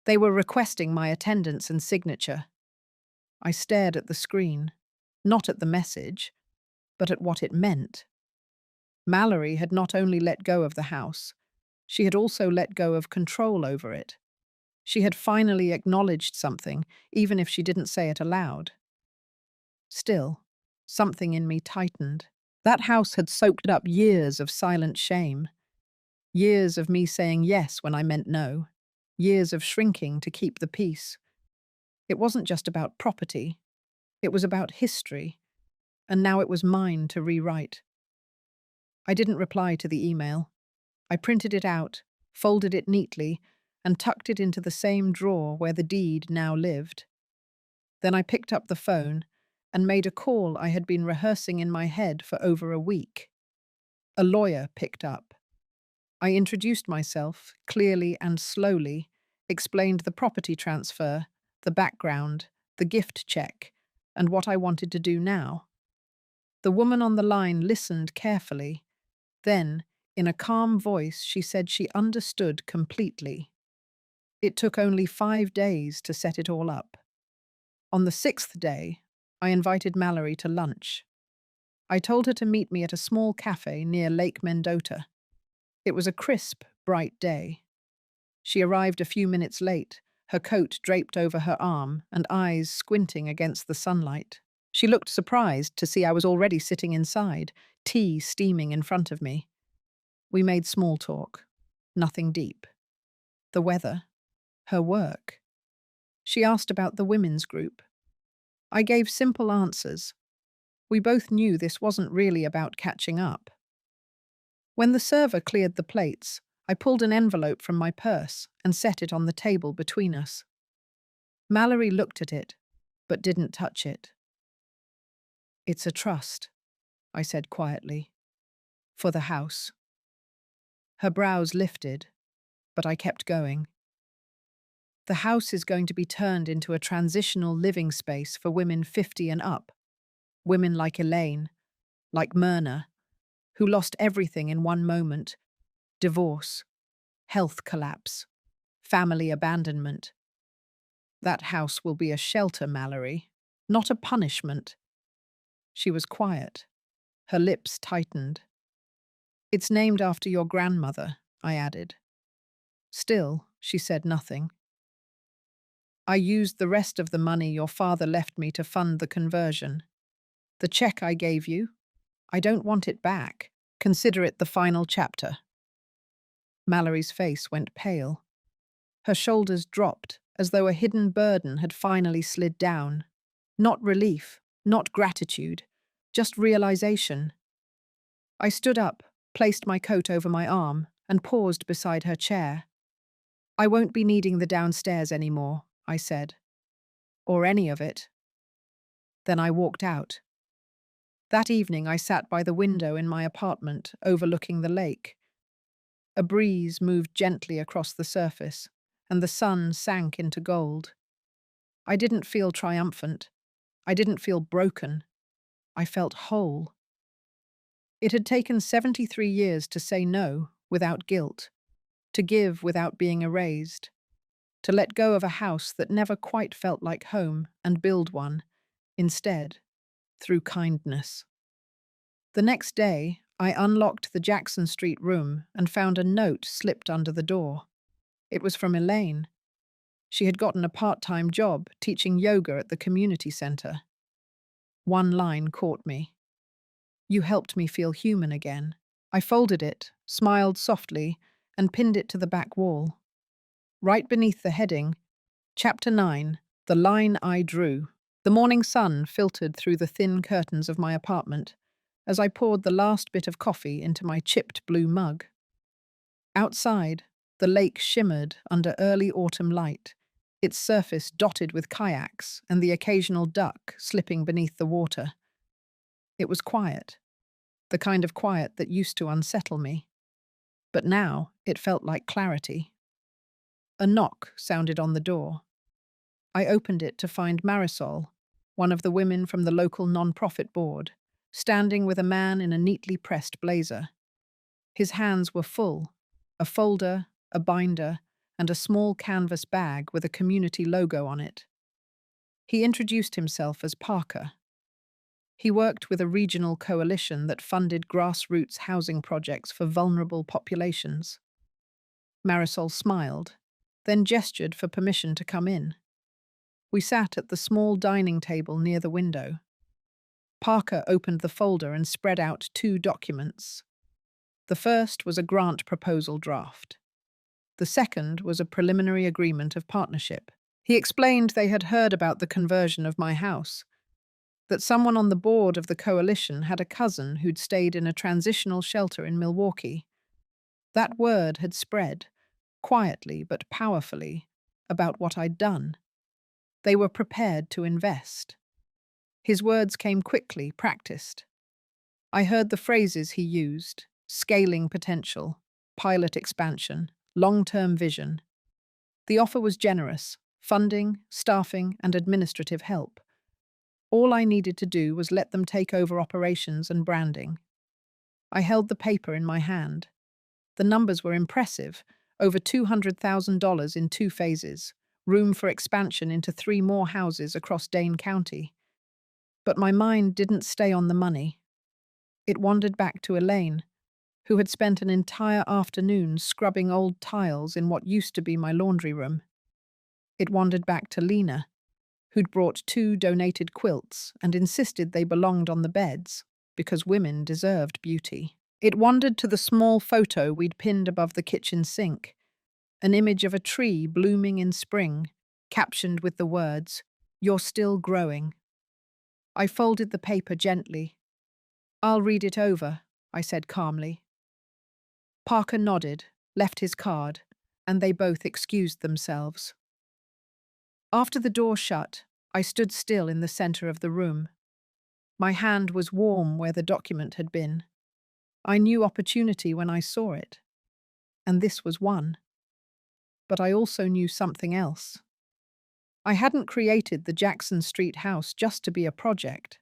They were requesting my attendance and signature. I stared at the screen, not at the message, but at what it meant. Mallory had not only let go of the house, she had also let go of control over it. She had finally acknowledged something, even if she didn't say it aloud. Still, something in me tightened. That house had soaked up years of silent shame. Years of me saying yes when I meant no. Years of shrinking to keep the peace. It wasn't just about property. It was about history. And now it was mine to rewrite. I didn't reply to the email. I printed it out, folded it neatly, and tucked it into the same drawer where the deed now lived. Then I picked up the phone and made a call I had been rehearsing in my head for over a week. A lawyer picked up. I introduced myself, clearly and slowly, explained the property transfer, the background, the gift check, and what I wanted to do now. The woman on the line listened carefully. Then, in a calm voice, she said she understood completely. It took only 5 days to set it all up. On the 6th day, I invited Mallory to lunch. I told her to meet me at a small cafe near Lake Mendota. It was a crisp, bright day. She arrived a few minutes late, her coat draped over her arm and eyes squinting against the sunlight. She looked surprised to see I was already sitting inside, tea steaming in front of me. We made small talk. Nothing deep. The weather. Her work. She asked about the women's group. I gave simple answers. We both knew this wasn't really about catching up. When the server cleared the plates, I pulled an envelope from my purse and set it on the table between us. Mallory looked at it, but didn't touch it. "It's a trust," I said quietly. "For the house." Her brows lifted, but I kept going. "The house is going to be turned into a transitional living space for women 50 and up. Women like Elaine, like Myrna, who lost everything in one moment: divorce, health collapse, family abandonment. That house will be a shelter, Mallory, not a punishment." She was quiet. Her lips tightened. "It's named after your grandmother," I added. Still, she said nothing. "I used the rest of the money your father left me to fund the conversion. The check I gave you, I don't want it back. Consider it the final chapter." Mallory's face went pale. Her shoulders dropped, as though a hidden burden had finally slid down. Not relief, not gratitude, just realization. I stood up, placed my coat over my arm, and paused beside her chair. "I won't be needing the downstairs anymore," I said. "Or any of it." Then I walked out. That evening I sat by the window in my apartment, overlooking the lake. A breeze moved gently across the surface, and the sun sank into gold. I didn't feel triumphant. I didn't feel broken. I felt whole. It had taken 73 years to say no without guilt, to give without being erased, to let go of a house that never quite felt like home and build one, instead, through kindness. The next day, I unlocked the Jackson Street room and found a note slipped under the door. It was from Elaine. She had gotten a part-time job teaching yoga at the community center. One line caught me. "You helped me feel human again." I folded it, smiled softly, and pinned it to the back wall. Right beneath the heading, Chapter 9, The Line I Drew. The morning sun filtered through the thin curtains of my apartment as I poured the last bit of coffee into my chipped blue mug. Outside, the lake shimmered under early autumn light, its surface dotted with kayaks and the occasional duck slipping beneath the water. It was quiet, the kind of quiet that used to unsettle me. But now it felt like clarity. A knock sounded on the door. I opened it to find Marisol, one of the women from the local non-profit board, standing with a man in a neatly pressed blazer. His hands were full, a folder, a binder, and a small canvas bag with a community logo on it. He introduced himself as Parker. He worked with a regional coalition that funded grassroots housing projects for vulnerable populations. Marisol smiled, then gestured for permission to come in. We sat at the small dining table near the window. Parker opened the folder and spread out 2 documents. The first was a grant proposal draft. The second was a preliminary agreement of partnership. He explained they had heard about the conversion of my house, that someone on the board of the coalition had a cousin who'd stayed in a transitional shelter in Milwaukee. That word had spread, quietly but powerfully, about what I'd done. They were prepared to invest. His words came quickly, practiced. I heard the phrases he used: scaling potential, pilot expansion, long-term vision. The offer was generous: funding, staffing, and administrative help. All I needed to do was let them take over operations and branding. I held the paper in my hand. The numbers were impressive: over $200,000 in 2 phases, room for expansion into 3 more houses across Dane County. But my mind didn't stay on the money. It wandered back to Elaine, who had spent an entire afternoon scrubbing old tiles in what used to be my laundry room. It wandered back to Lena, who'd brought 2 donated quilts and insisted they belonged on the beds because women deserved beauty. It wandered to the small photo we'd pinned above the kitchen sink, an image of a tree blooming in spring, captioned with the words, "You're still growing." I folded the paper gently. "I'll read it over," I said calmly. Parker nodded, left his card, and they both excused themselves. After the door shut, I stood still in the center of the room. My hand was warm where the document had been. I knew opportunity when I saw it, and this was one. But I also knew something else. I hadn't created the Jackson Street house just to be a project.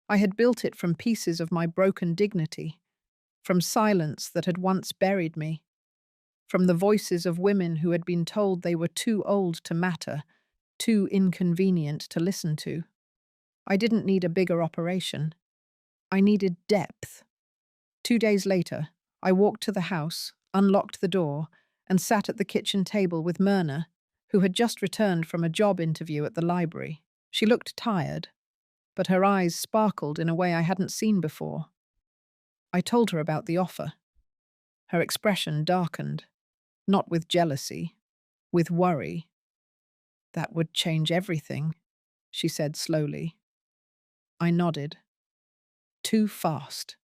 I had built it from pieces of my broken dignity, from silence that had once buried me, from the voices of women who had been told they were too old to matter, too inconvenient to listen to. I didn't need a bigger operation. I needed depth. 2 days later, I walked to the house, unlocked the door, and sat at the kitchen table with Myrna, who had just returned from a job interview at the library. She looked tired, but her eyes sparkled in a way I hadn't seen before. I told her about the offer. Her expression darkened, not with jealousy, with worry. "That would change everything," she said slowly. I nodded. "Too fast,"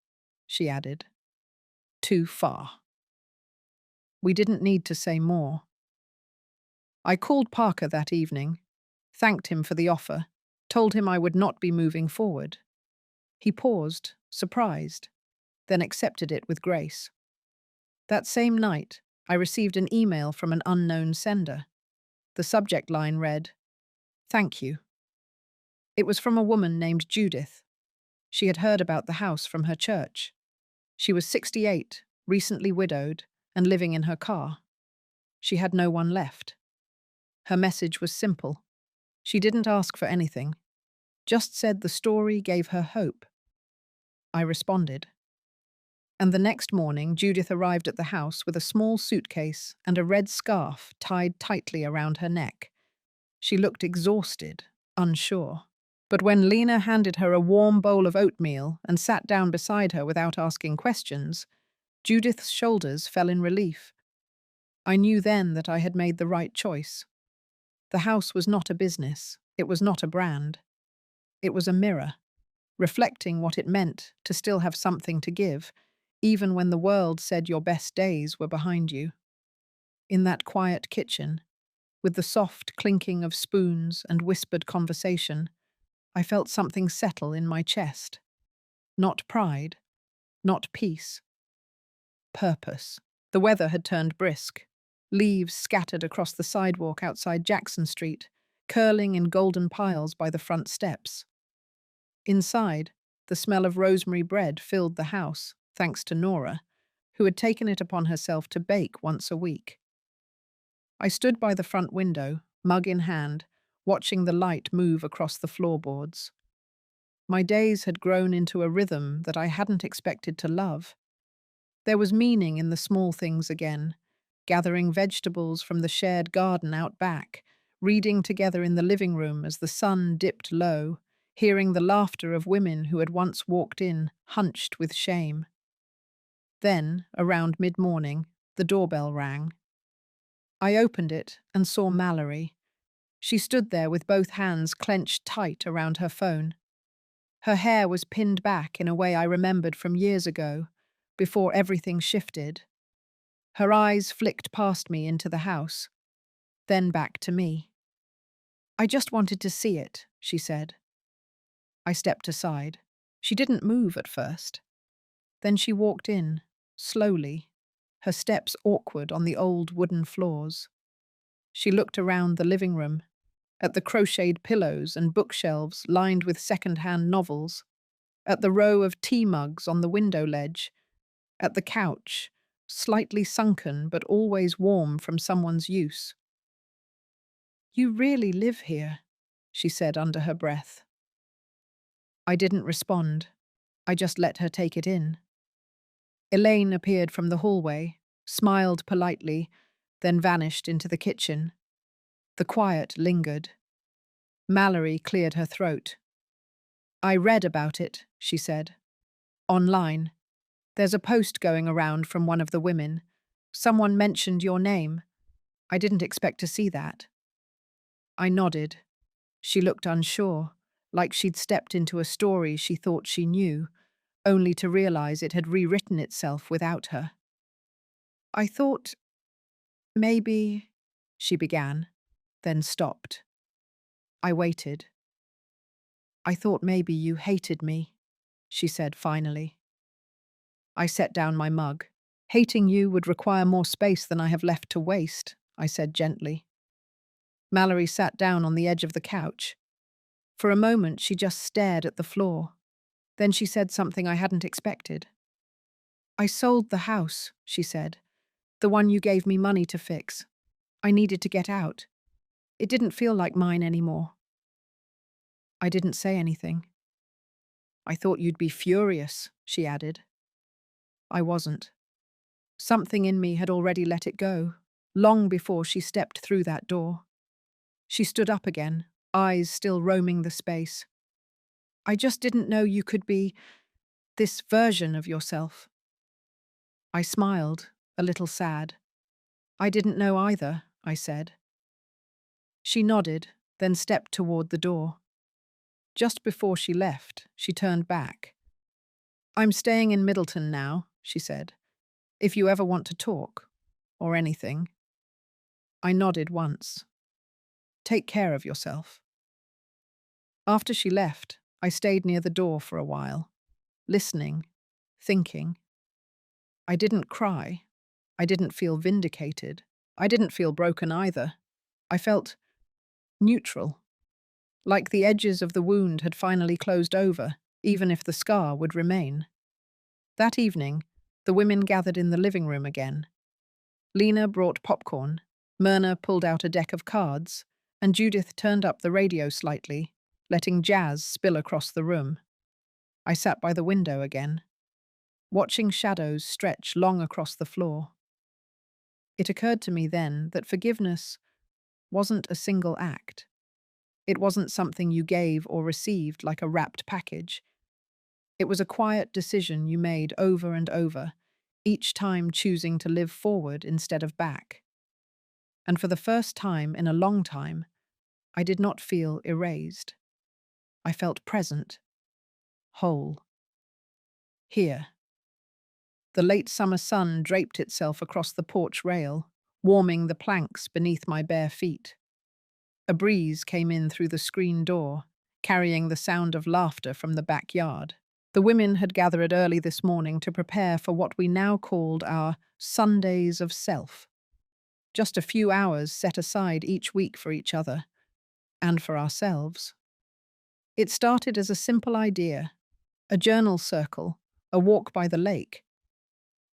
she added. "Too far." We didn't need to say more. I called Parker that evening, thanked him for the offer, told him I would not be moving forward. He paused, surprised, then accepted it with grace. That same night, I received an email from an unknown sender. The subject line read, "Thank you." It was from a woman named Judith. She had heard about the house from her church. She was 68, recently widowed, and living in her car. She had no one left. Her message was simple. She didn't ask for anything, just said the story gave her hope. I responded. And the next morning, Judith arrived at the house with a small suitcase and a red scarf tied tightly around her neck. She looked exhausted, unsure. But when Lena handed her a warm bowl of oatmeal and sat down beside her without asking questions, Judith's shoulders fell in relief. I knew then that I had made the right choice. The house was not a business. It was not a brand. It was a mirror, reflecting what it meant to still have something to give, even when the world said your best days were behind you. In that quiet kitchen, with the soft clinking of spoons and whispered conversation, I felt something settle in my chest. Not pride, not peace. Purpose. The weather had turned brisk. Leaves scattered across the sidewalk outside Jackson Street, curling in golden piles by the front steps. Inside, the smell of rosemary bread filled the house, thanks to Nora, who had taken it upon herself to bake once a week. I stood by the front window, mug in hand, watching the light move across the floorboards. My days had grown into a rhythm that I hadn't expected to love. There was meaning in the small things again, gathering vegetables from the shared garden out back, reading together in the living room as the sun dipped low, hearing the laughter of women who had once walked in, hunched with shame. Then, around mid-morning, the doorbell rang. I opened it and saw Mallory. She stood there with both hands clenched tight around her phone. Her hair was pinned back in a way I remembered from years ago, before everything shifted. Her eyes flicked past me into the house, then back to me. "I just wanted to see it," she said. I stepped aside. She didn't move at first. Then she walked in, slowly, her steps awkward on the old wooden floors. She looked around the living room, at the crocheted pillows and bookshelves lined with second-hand novels, at the row of tea mugs on the window ledge, at the couch, slightly sunken but always warm from someone's use. "You really live here," she said under her breath. I didn't respond. I just let her take it in. Elaine appeared from the hallway, smiled politely, then vanished into the kitchen. The quiet lingered. Mallory cleared her throat. "I read about it," she said. "Online. There's a post going around from one of the women. Someone mentioned your name. I didn't expect to see that." I nodded. She looked unsure, like she'd stepped into a story she thought she knew, only to realize it had rewritten itself without her. "I thought maybe," she began, then stopped. I waited. "I thought maybe you hated me," she said finally. I set down my mug. "Hating you would require more space than I have left to waste," I said gently. Mallory sat down on the edge of the couch. For a moment, she just stared at the floor. Then she said something I hadn't expected. "I sold the house," she said. "The one you gave me money to fix. I needed to get out. It didn't feel like mine anymore." I didn't say anything. "I thought you'd be furious," she added. I wasn't. Something in me had already let it go, long before she stepped through that door. She stood up again, eyes still roaming the space. "I just didn't know you could be this version of yourself." I smiled, a little sad. "I didn't know either," I said. She nodded, then stepped toward the door. Just before she left, she turned back. "I'm staying in Middleton now," she said. "If you ever want to talk, or anything." I nodded once. "Take care of yourself." After she left, I stayed near the door for a while. listening, thinking. I didn't cry. I didn't feel vindicated. I didn't feel broken either. I felt neutral, like the edges of the wound had finally closed over, even if the scar would remain. That evening, the women gathered in the living room again. Lena brought popcorn, Myrna pulled out a deck of cards, and Judith turned up the radio slightly, letting jazz spill across the room. I sat by the window again, watching shadows stretch long across the floor. It occurred to me then that forgiveness wasn't a single act. It wasn't something you gave or received like a wrapped package. It was a quiet decision you made over and over, each time choosing to live forward instead of back. And for the first time in a long time, I did not feel erased. I felt present, whole. Here. The late summer sun draped itself across the porch rail, warming the planks beneath my bare feet. A breeze came in through the screen door, carrying the sound of laughter from the backyard. The women had gathered early this morning to prepare for what we now called our Sundays of Self. Just a few hours set aside each week for each other, and for ourselves. It started as a simple idea, a journal circle, a walk by the lake.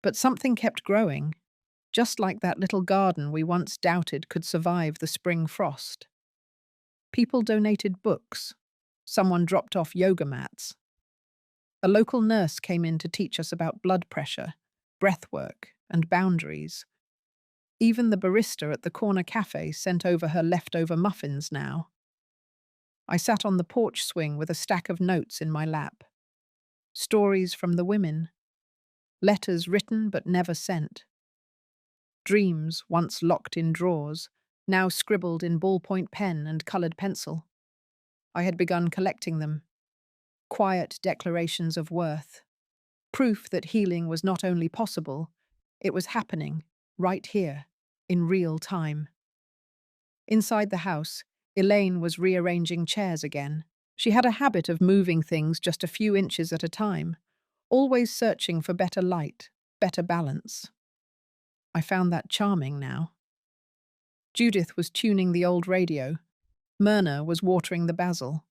But something kept growing, just like that little garden we once doubted could survive the spring frost. People donated books. Someone dropped off yoga mats. A local nurse came in to teach us about blood pressure, breath work, and boundaries. Even the barista at the corner cafe sent over her leftover muffins now. I sat on the porch swing with a stack of notes in my lap. Stories from the women. Letters written but never sent. Dreams once locked in drawers, now scribbled in ballpoint pen and coloured pencil. I had begun collecting them. Quiet declarations of worth. Proof that healing was not only possible, it was happening, right here, in real time. Inside the house, Elaine was rearranging chairs again. She had a habit of moving things just a few inches at a time, always searching for better light, better balance. I found that charming now. Judith was tuning the old radio. Myrna was watering the basil.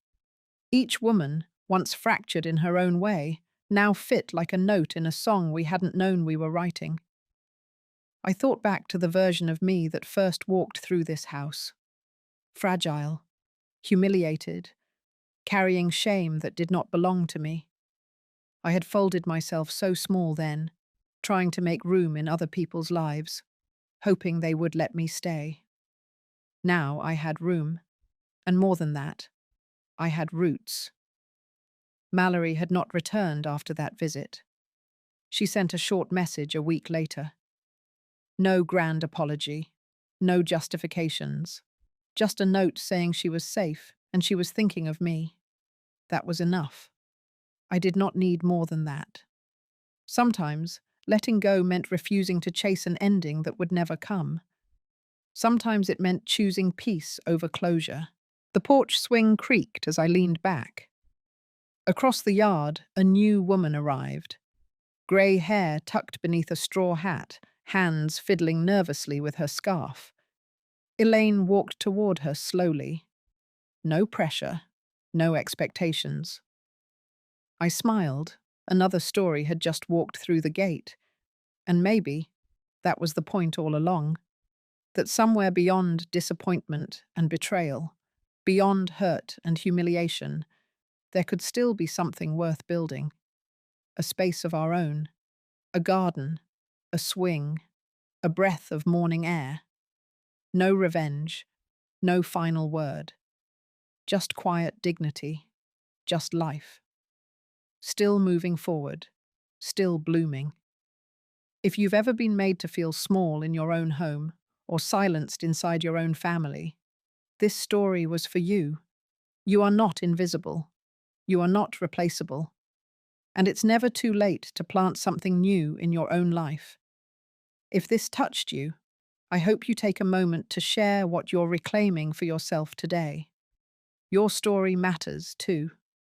Each woman, once fractured in her own way, now fit like a note in a song we hadn't known we were writing. I thought back to the version of me that first walked through this house. Fragile, humiliated, carrying shame that did not belong to me. I had folded myself so small then, trying to make room in other people's lives, hoping they would let me stay. Now I had room, and more than that, I had roots. Mallory had not returned after that visit. She sent a short message a week later. No grand apology, no justifications, just a note saying she was safe and she was thinking of me. That was enough. I did not need more than that. Sometimes, letting go meant refusing to chase an ending that would never come. Sometimes it meant choosing peace over closure. The porch swing creaked as I leaned back. Across the yard, a new woman arrived. Grey hair tucked beneath a straw hat, hands fiddling nervously with her scarf. Elaine walked toward her slowly. No pressure, no expectations. I smiled. Another story had just walked through the gate. And maybe that was the point all along. That somewhere beyond disappointment and betrayal, beyond hurt and humiliation, there could still be something worth building. A space of our own, a garden, a swing, a breath of morning air. No revenge, no final word. Just quiet dignity, just life. Still moving forward, still blooming. If you've ever been made to feel small in your own home, or silenced inside your own family, this story was for you. You are not invisible. You are not replaceable. And it's never too late to plant something new in your own life. If this touched you, I hope you take a moment to share what you're reclaiming for yourself today. Your story matters, too.